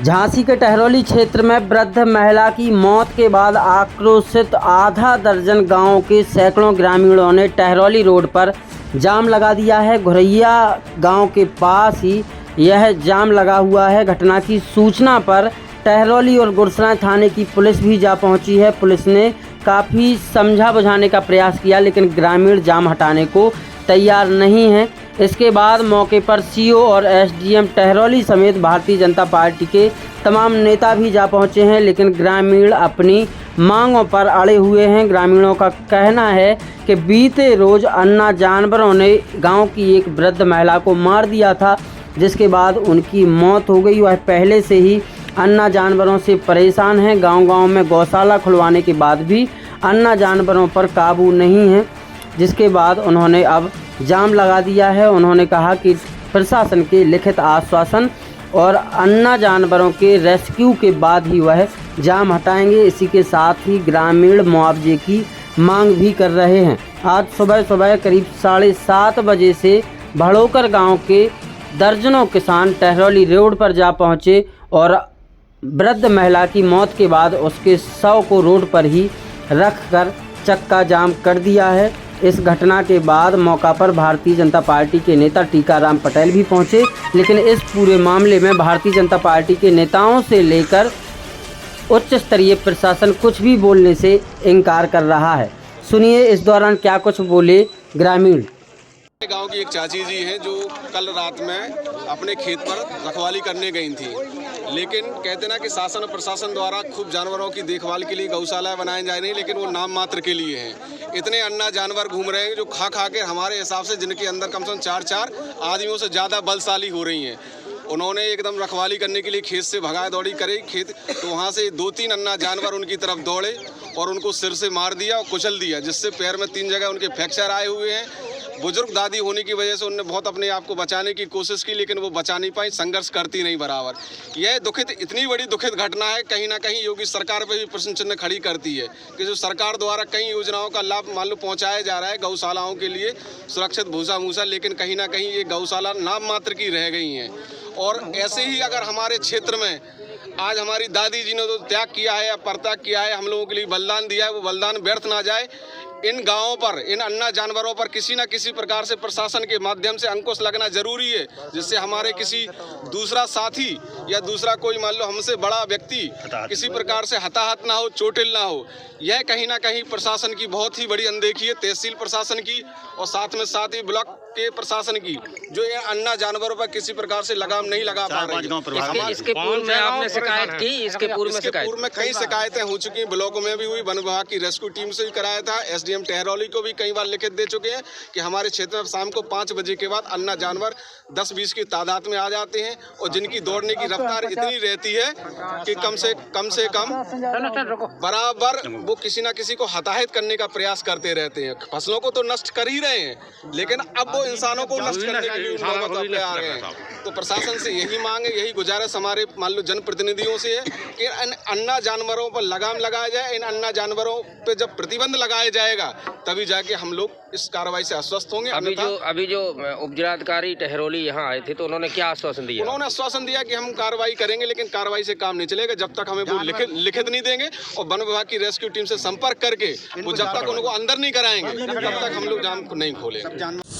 झांसी के टहरौली क्षेत्र में वृद्ध महिला की मौत के बाद आक्रोशित आधा दर्जन गांवों के सैकड़ों ग्रामीणों ने टहरौली रोड पर जाम लगा दिया है। घुरैया गांव के पास ही यह जाम लगा हुआ है। घटना की सूचना पर टहरौली और गुरसराय थाने की पुलिस भी जा पहुंची है। पुलिस ने काफ़ी समझा बुझाने का प्रयास किया, लेकिन ग्रामीण जाम हटाने को तैयार नहीं हैं। इसके बाद मौके पर सीओ और एसडीएम टहरौली समेत भारतीय जनता पार्टी के तमाम नेता भी जा पहुंचे हैं, लेकिन ग्रामीण अपनी मांगों पर अड़े हुए हैं। ग्रामीणों का कहना है कि बीते रोज अन्ना जानवरों ने गांव की एक वृद्ध महिला को मार दिया था, जिसके बाद उनकी मौत हो गई। वह पहले से ही अन्ना जानवरों से परेशान हैं। गांव-गांव में गौशाला खुलवाने के बाद भी अन्ना जानवरों पर काबू नहीं है, जिसके बाद उन्होंने अब जाम लगा दिया है। उन्होंने कहा कि प्रशासन के लिखित आश्वासन और अन्ना जानवरों के रेस्क्यू के बाद ही वह जाम हटाएंगे। इसी के साथ ही ग्रामीण मुआवजे की मांग भी कर रहे हैं। आज सुबह करीब 7:30 बजे से भड़ोकर गांव के दर्जनों किसान टहरौली रोड पर जा पहुंचे और वृद्ध महिला की मौत के बाद उसके शव को रोड पर ही रखकर चक्का जाम कर दिया है। इस घटना के बाद मौका पर भारतीय जनता पार्टी के नेता टीकाराम पटेल भी पहुंचे, लेकिन इस पूरे मामले में भारतीय जनता पार्टी के नेताओं से लेकर उच्च स्तरीय प्रशासन कुछ भी बोलने से इनकार कर रहा है। सुनिए इस दौरान क्या कुछ बोले ग्रामीण। गांव की एक चाची जी हैं जो कल रात में अपने खेत पर रखवाली करने गई थी, लेकिन कहते ना कि शासन और प्रशासन द्वारा खूब जानवरों की देखभाल के लिए गौशाला बनाए जा रही हैं, लेकिन वो नाम मात्र के लिए हैं। इतने अन्ना जानवर घूम रहे हैं जो खा खा के हमारे हिसाब से जिनके अंदर कम से कम 4 आदमियों से ज़्यादा बलशाली हो रही हैं। उन्होंने एकदम रखवाली करने के लिए खेत से भगाए दौड़ी करे खेत, तो वहाँ से 2-3 अन्ना जानवर उनकी तरफ दौड़े और उनको सिर से मार दिया और कुचल दिया, जिससे पैर में 3 जगह उनके फ्रैक्चर आए हुए हैं। बुजुर्ग दादी होने की वजह से उन्होंने बहुत अपने आप को बचाने की कोशिश की, लेकिन वो बचा नहीं पाई, संघर्ष करती नहीं बराबर। यह दुखित, इतनी बड़ी दुखित घटना है, कहीं ना कहीं योगी सरकार पे भी प्रश्न चिन्ह खड़ी करती है कि जो सरकार द्वारा कई योजनाओं का लाभ मान लो पहुँचाया जा रहा है गौशालाओं के लिए, सुरक्षित भूसा मूसा, लेकिन कहीं ना कहीं ये गौशाला नाम मात्र की रह गई हैं। और ऐसे ही अगर हमारे क्षेत्र में आज हमारी दादी जी ने तो त्याग किया है या परित्याग किया है, हम लोगों के लिए बलिदान दिया है, वो बलिदान व्यर्थ ना जाए। इन गांवों पर, इन अन्ना जानवरों पर किसी न किसी प्रकार से प्रशासन के माध्यम से अंकुश लगना जरूरी है, जिससे हमारे किसी दूसरा साथी या दूसरा कोई मान लो हमसे बड़ा व्यक्ति किसी प्रकार से हताहत ना हो, चोटिल ना हो। यह कहीं ना कहीं प्रशासन की बहुत ही बड़ी अनदेखी है, तहसील प्रशासन की और साथ ही ब्लॉक के प्रशासन की, जो ये अन्ना जानवरों पर किसी प्रकार से लगाम नहीं लगा पा रही है। इसके पूर्व में आपने शिकायत की? इसके पूर्व में कई शिकायतें हो चुकी हैं, ब्लॉक में भी हुई, वन विभाग की रेस्क्यू टीम से भी कराया था, एसडीएम टहरौली को भी कई बार लिखित दे चुके हैं कि हमारे क्षेत्र में शाम को 5 बजे के बाद अन्ना जानवर 10-20 की तादाद में आ जाते हैं और जिनकी दौड़ने की रफ्तार इतनी रहती है कि कम से कम बराबर वो किसी न किसी को हताहत करने का प्रयास करते रहते हैं। फसलों को तो नष्ट कर ही रहे हैं, लेकिन अब वो इंसानों को नष्ट करने के लिए आ गए हैं। तो प्रशासन से यही मांग है, यही गुजारिश हमारे मान लो जनप्रतिनिधियों से है कि इन अन्ना जानवरों पर लगाम लगाया जाए। इन अन्ना जानवरों पे जब प्रतिबंध लगाया जाएगा तभी जाके हम लोग इस कार्रवाई से आश्वस्त होंगे। अभी जो उपजिलाधिकारी टहरौली यहाँ आए थे तो उन्होंने क्या आश्वासन दिया? उन्होंने आश्वासन दिया कि हम कार्रवाई करेंगे, लेकिन कार्रवाई से काम नहीं चलेगा जब तक हमें वो लिखित नहीं देंगे और वन विभाग की रेस्क्यू टीम से संपर्क करके वो जब तक उनको अंदर नहीं कराएंगे तब तक हम लोग जाम को नहीं खोलेंगे।